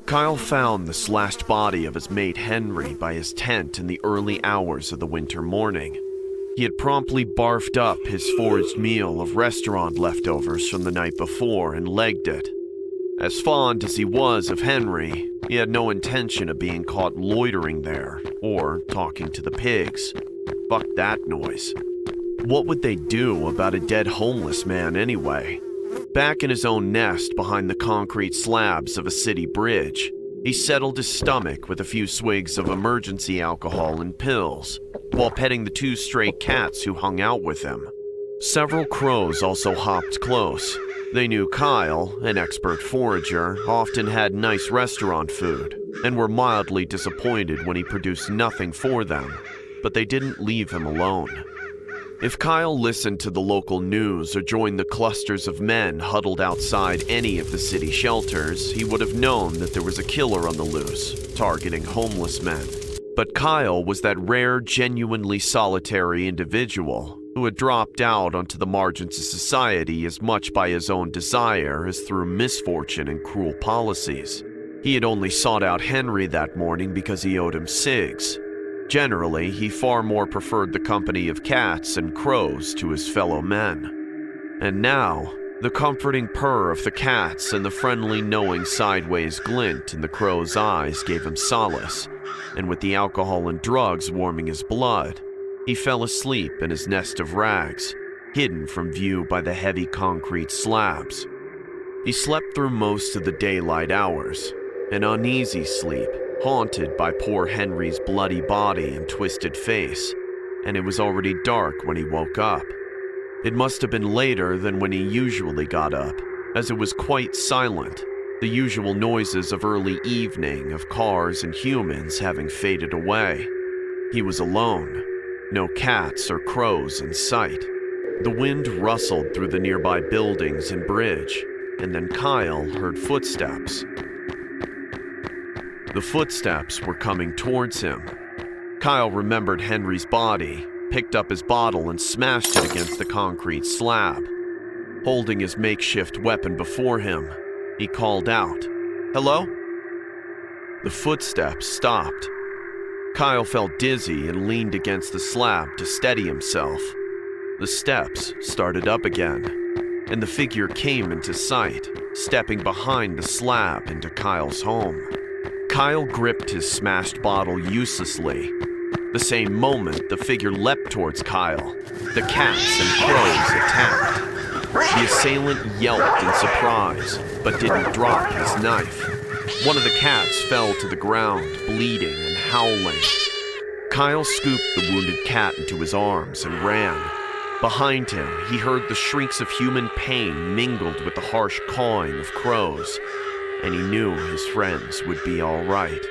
Kyle found the slashed body of his mate Henry by his tent in the early hours of the winter morning. He had promptly barfed up his foraged meal of restaurant leftovers from the night before and legged it. As fond as he was of Henry, he had no intention of being caught loitering there or talking to the pigs. Fuck that noise. What would they do about a dead homeless man anyway? Back in his own nest behind the concrete slabs of a city bridge, he settled his stomach with a few swigs of emergency alcohol and pills, while petting the two stray cats who hung out with him. Several crows also hopped close. They knew Kyle, an expert forager, often had nice restaurant food, and were mildly disappointed when he produced nothing for them, but they didn't leave him alone. If Kyle listened to the local news or joined the clusters of men huddled outside any of the city shelters, he would have known that there was a killer on the loose, targeting homeless men. But Kyle was that rare, genuinely solitary individual who had dropped out onto the margins of society as much by his own desire as through misfortune and cruel policies. He had only sought out Henry that morning because he owed him cigs. Generally, he far more preferred the company of cats and crows to his fellow men. And now, the comforting purr of the cats and the friendly knowing sideways glint in the crow's eyes gave him solace, and with the alcohol and drugs warming his blood, he fell asleep in his nest of rags, hidden from view by the heavy concrete slabs. He slept through most of the daylight hours, an uneasy sleep, haunted by poor Henry's bloody body and twisted face, and it was already dark when he woke up. It must have been later than when he usually got up, as it was quite silent, the usual noises of early evening of cars and humans having faded away. He was alone, no cats or crows in sight. The wind rustled through the nearby buildings and bridge, and then Kyle heard footsteps. The footsteps were coming towards him. Kyle remembered Henry's body, picked up his bottle and smashed it against the concrete slab. Holding his makeshift weapon before him, he called out, "Hello?" The footsteps stopped. Kyle felt dizzy and leaned against the slab to steady himself. The steps started up again, and the figure came into sight, stepping behind the slab into Kyle's home. Kyle gripped his smashed bottle uselessly. The same moment, the figure leapt towards Kyle. The cats and crows attacked. The assailant yelped in surprise, but didn't drop his knife. One of the cats fell to the ground, bleeding and howling. Kyle scooped the wounded cat into his arms and ran. Behind him, he heard the shrieks of human pain mingled with the harsh cawing of crows, and he knew his friends would be all right.